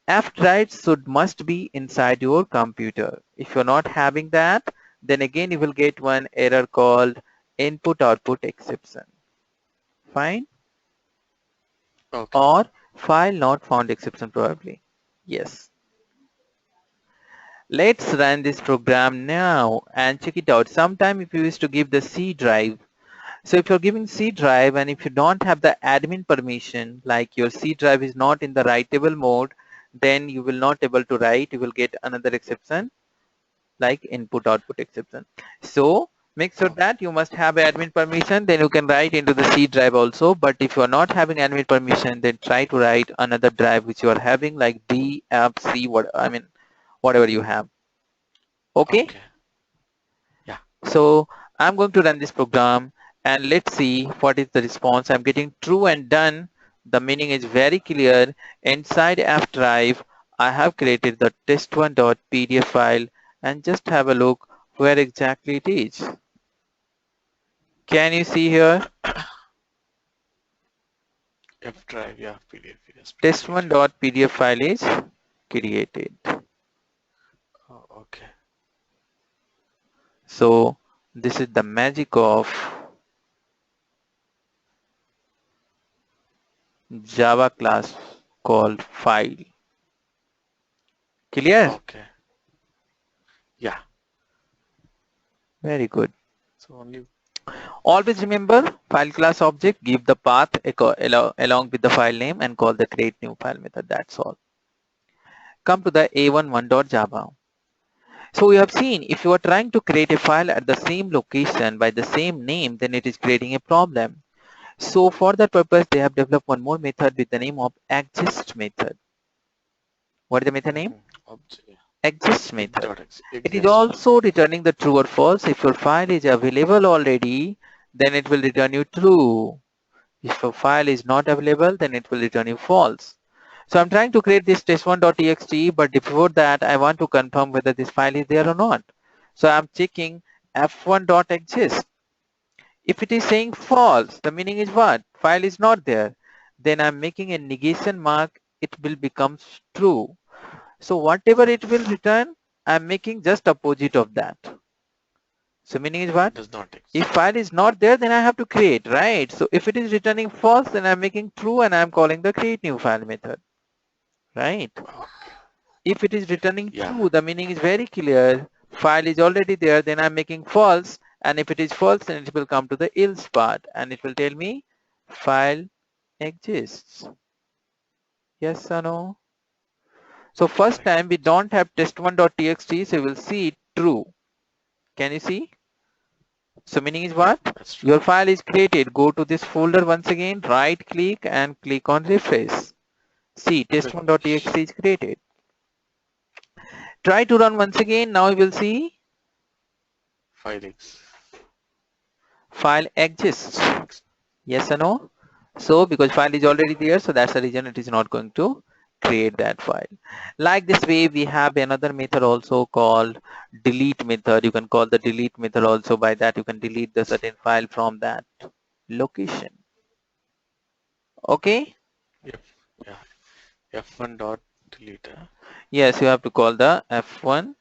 F drive must be inside your computer. If you're not having that, then again you will get one error called input output exception. Fine? Okay. Or file not found exception probably. Yes. Let's run this program now and check it out. Sometime if you used to give the C drive, so if you're giving C drive and if you don't have the admin permission, like your C drive is not in the writable mode, then you will not able to write, you will get another exception like input output exception. So make sure Okay. that you must have admin permission, then you can write into the C drive also. But if you are not having admin permission, then try to write another drive which you are having like D, F, C, whatever you have. Okay. Okay. Yeah. So I'm going to run this program and let's see what is the response. I'm getting true and done. The meaning is very clear. Inside F drive, I have created the test1.pdf file and just have a look where exactly it is. Can you see here? F drive. Yeah. PDF. Yes. PDF. Yeah. Test1.pdf file is created. Oh, okay. So this is the magic of Java class called file. Clear? Okay. Yeah. Very good. So only. Always remember file class object, give the path along with the file name and call the create new file method. That's all. Come to the a11.java. So we have seen if you are trying to create a file at the same location by the same name, then it is creating a problem. So for that purpose, they have developed one more method with the name of exist method. What is the method name? Object. Yeah. Exist method. It is Exist. also returning the true or false. If your file is available already, then it will return you true. If a file is not available, then it will return you false. So I'm trying to create this test1.txt, but before that, I want to confirm whether this file is there or not. So I'm checking f1.exist. If it is saying false, the meaning is what? File is not there. Then I'm making a negation mark. It will become true. So whatever it will return, I'm making just opposite of that. So meaning is what? Does not exist. If file is not there, then I have to create, right? So if it is returning false, then I'm making true and I'm calling the create new file method, right? If it is returning true, the meaning is very clear. File is already there, then I'm making false. And if it is false, then it will come to the else part and it will tell me file exists. Yes or no? So first time we don't have test1.txt, so we will see true. Can you see? So meaning is what? That's true. Your file is created. Go to this folder once again, right click and click on refresh. See, test1.txt is created. Try to run once again. Now you will see file exists. Yes or no? So because file is already there, so that's the reason it is not going to create that file. Like this way, we have another method also called delete method. You can call the delete method also. By that you can delete the certain file from that location. Okay? Yep. Yeah. F1 dot delete. Yes, you have to call the f1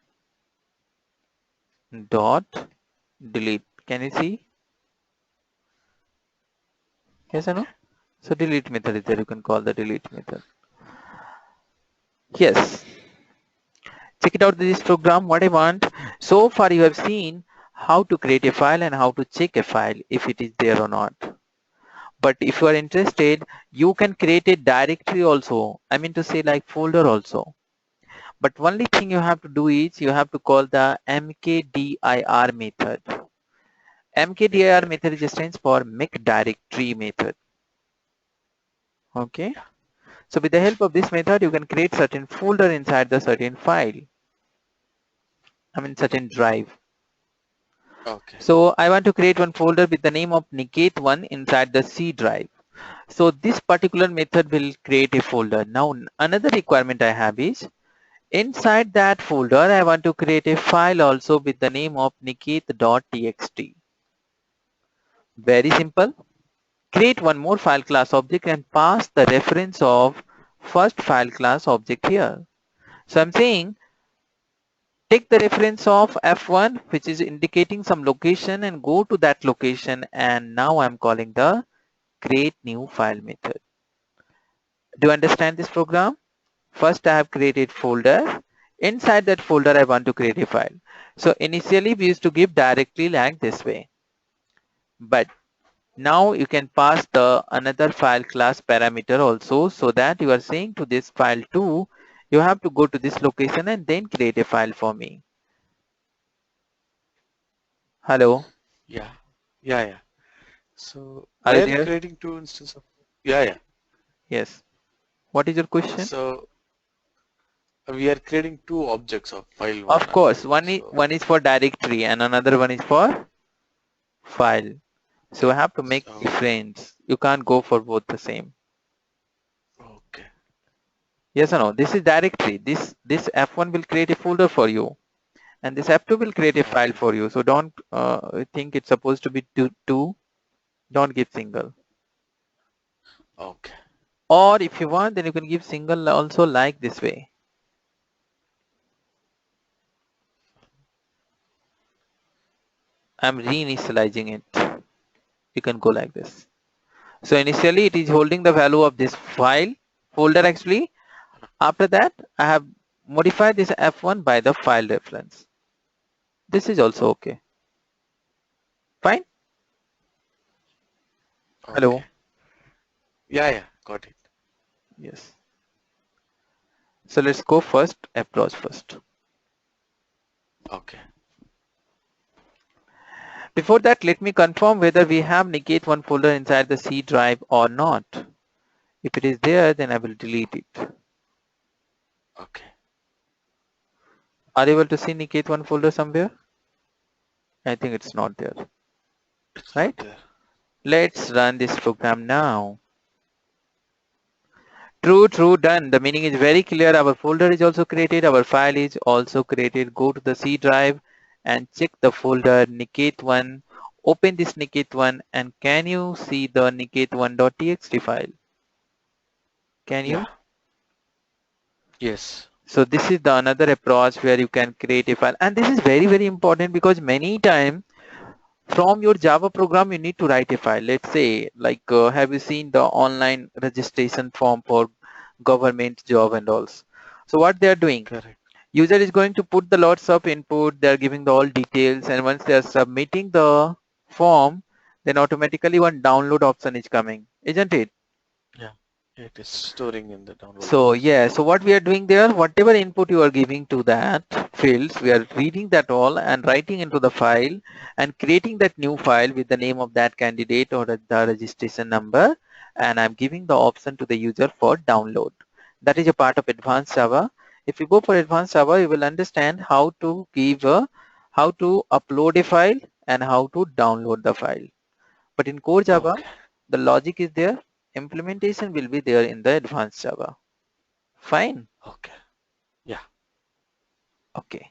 dot delete. Can you see? Yes or no? So delete method is there. You can call the delete method. Yes. Check it out this program. What I want. So far you have seen how to create a file and how to check a file if it is there or not. But if you are interested, you can create a directory also. I mean to say like folder also. But only thing you have to do is you have to call the mkdir method. mkdir method stands for make directory method. Okay. So with the help of this method, you can create certain folder inside the certain file. I mean certain drive. Okay. So I want to create one folder with the name of Niket1 inside the C drive. So this particular method will create a folder. Now another requirement I have is inside that folder I want to create a file also with the name of niket.txt. Very simple. Create one more file class object and pass the reference of first file class object here. So I'm saying take the reference of f1 which is indicating some location and go to that location, and now I'm calling the create new file method. Do you understand this program? First I have created folder. Inside that folder I want to create a file. So initially we used to give directly like this way. But now you can pass the another file class parameter also, so that you are saying to this file too, you have to go to this location and then create a file for me. Hello? Yeah. Yeah. Yeah. So Are we you are there? creating two instances of. Yeah. Yeah. Yes. What is your question? So we are creating two objects of file one Of course, one So is for directory and another one is for file. So I have to make so difference. You can't go for both the same. okay. Yes or no? This is directory. This F1 will create a folder for you, and this F2 will create a file Okay. for you. So don't think it's supposed to be two. Don't give single. Okay. Or if you want, then you can give single also like this way. I'm reinitializing it. You can go like this. So initially it is holding the value of this file folder actually. After that, I have modified this F1 by the file reference. This is also okay. Fine. Hello. Okay. Yeah. Yeah. Got it. Yes. So let's go first, approach first. Okay. Before that, let me confirm whether we have Niket1 folder inside the C drive or not. If it is there, then I will delete it. Okay. Are you able to see Niket1 folder somewhere? I think it's not there. It's Right? not there. Let's run this program now. True, done. The meaning is very clear. Our folder is also created. Our file is also created. Go to the C drive and check the folder Niket1. Open this Niket1 and can you see the niket1.txt file? Can you? Yeah. Yes. So this is the another approach where you can create a file, and this is very important because many times from your Java program you need to write a file. Let's say like have you seen the online registration form for government job and all? So what they are doing, Correct. user is going to put the lots of input, they are giving the all details, and once they are submitting the form, then automatically one download option is coming, isn't it? Yeah. It is storing in the download. So yeah, so what we are doing there, whatever input you are giving to that fields, we are reading that all and writing into the file and creating that new file with the name of that candidate or the registration number, and I'm giving the option to the user for download. That is a part of advanced Java. If you go for advanced Java, you will understand how to how to upload a file and how to download the file. But in core Java, Okay. the logic is there, implementation will be there in the advanced Java. Fine. Okay. Yeah. Okay.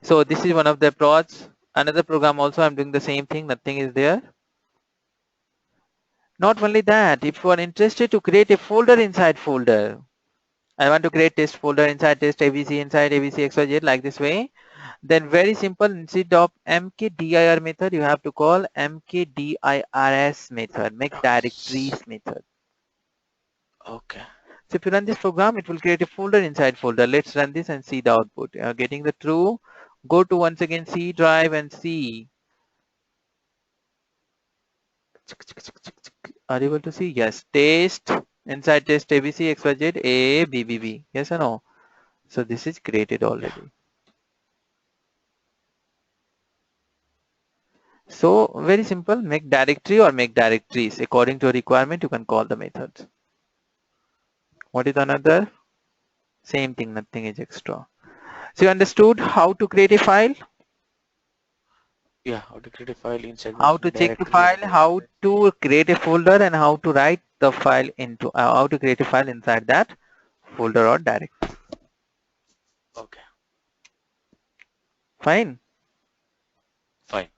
So this is one of the approach. Another program also I'm doing the same thing. Nothing is there. Not only that, if you are interested to create a folder inside folder, I want to create test folder inside test ABC inside ABC XYZ like this way, then very simple, instead of mkdir method, you have to call mkdirs method, make directories method. Okay. So if you run this program, it will create a folder inside folder. Let's run this and see the output. Getting the true. Go to once again C drive and see. Are you able to see? Yes. Test inside test ABC XYZ A B B B. Yes or no? So this is created already. So very simple. Make directory or make directories according to a requirement. You can call the methods. What is another? Same thing. Nothing is extra. So you understood how to create a file, Yeah. How to create a file inside how one to check the directory. file, how to create a folder, and how to write the file into how to create a file inside that folder or directory. Okay. Fine. Fine.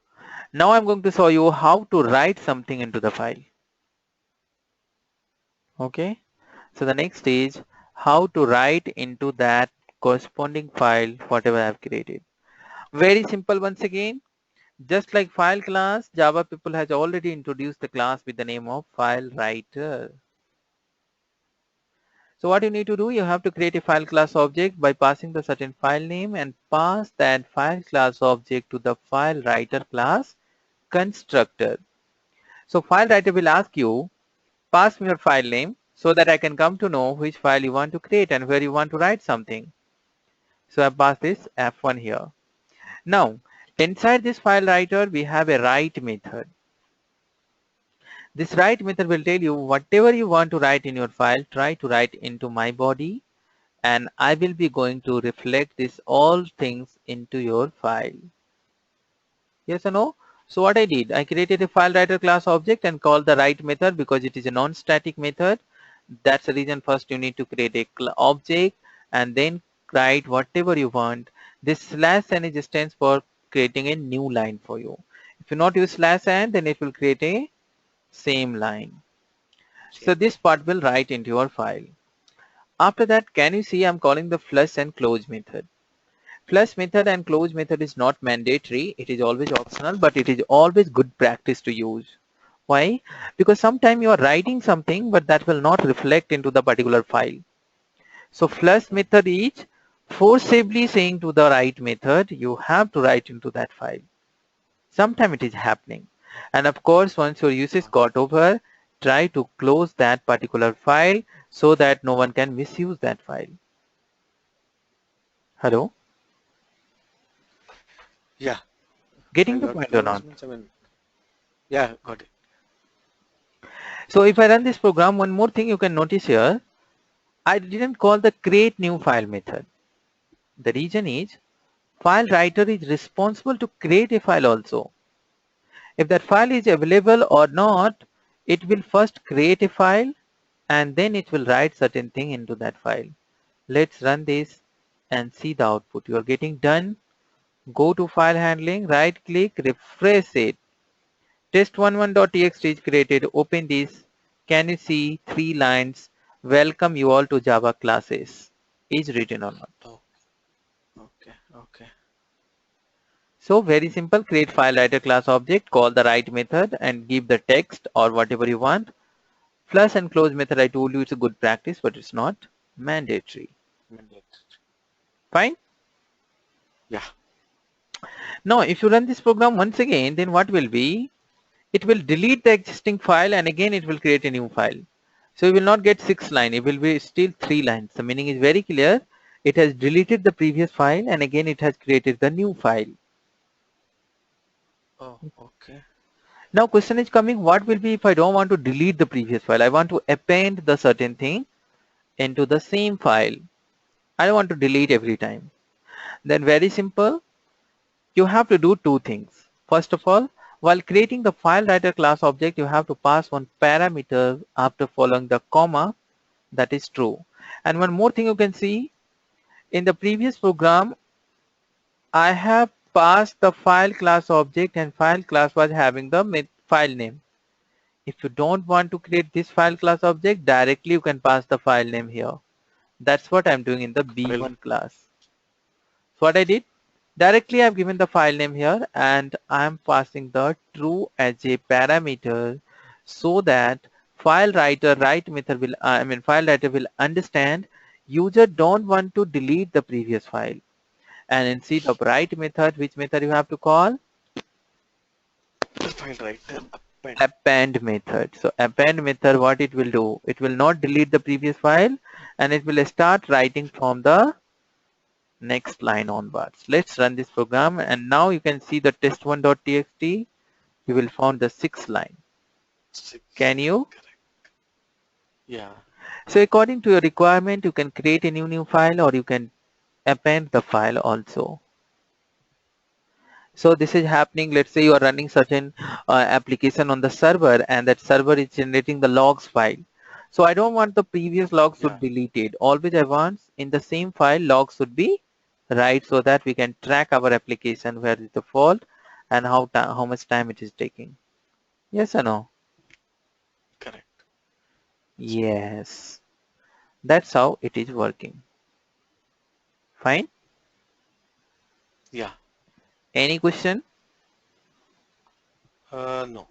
Now I'm going to show you how to write something into the file. Okay. So the next is how to write into that corresponding file whatever I've created. Very simple once again. Just like file class, Java people has already introduced the class with the name of file writer. So what you need to do, you have to create a file class object by passing the certain file name and pass that file class object to the file writer class constructor. So file writer will ask you, pass me your file name so that I can come to know which file you want to create and where you want to write something. So I pass this F1 here. Now, inside this file writer, we have a write method. This write method will tell you whatever you want to write in your file, try to write into my body, and I will be going to reflect this all things into your file. Yes or no? So what I did, I created a file writer class object and called the write method because it is a non-static method. That's the reason first you need to create a object and then write whatever you want. This slash n is stands for creating a new line for you. If you not use slash n, then it will create a same line. So this part will write into your file. After that, can you see I'm calling the flush and close method. Flush method and close method is not mandatory. It is always optional, but it is always good practice to use. Why? Because sometimes you are writing something, but that will not reflect into the particular file. So flush method is forcibly saying to the write method, you have to write into that file. Sometimes it is happening. And of course, once your usage got over, try to close that particular file so that no one can misuse that file. Hello? Yeah. Getting I the got point or not? I mean, yeah, got it. So if I run this program, one more thing you can notice here, I didn't call the create new file method. The reason is file writer is responsible to create a file also. If that file is available or not, it will first create a file and then it will write certain thing into that file. Let's run this and see the output. You are getting done. Go to file handling, right click, refresh it. Test11.txt is created. Open this. Can you see 3 lines? Welcome you all to Java classes. Is written or not? Oh, okay. Okay. So very simple. Create file writer class object. Call the write method and give the text or whatever you want. Flush and close method, I told you it's a good practice, but it's not mandatory. Fine. Yeah. Now, if you run this program once again, then what will be? It will delete the existing file and again it will create a new file. So you will not get 6 line, it will be still 3 lines. The meaning is very clear. It has deleted the previous file and again it has created the new file. Oh, okay. Now question is coming, what will be if I don't want to delete the previous file? I want to append the certain thing into the same file. I don't want to delete every time. Then very simple, you have to do two things. First of all, while creating the file writer class object, you have to pass one parameter after following the comma, that is true. And one more thing you can see, in the previous program, I have passed the file class object and file class was having the file name. If you don't want to create this file class object, directly you can pass the file name here. That's what I'm doing in the B1 class. So what I did, directly I've given the file name here and I'm passing the true as a parameter so that file writer write method will, file writer will understand user don't want to delete the previous file. And instead of write method, which method you have to call? File writer Append method. So append method, what it will do? It will not delete the previous file and it will start writing from the next line onwards. Let's run this program and now you can see the test1.txt. You will find the 6th line. 6. Can you? Correct. Yeah. So according to your requirement, you can create a new file or you can append the file also. So this is happening, let's say you are running certain application on the server and that server is generating the logs file. So I don't want the previous logs to be deleted. Always I want in the same file logs should be right so that we can track our application where is the fault and how much time it is taking. Yes or no? Correct. Yes. That's how it is working. Fine? Yeah. Any question? No.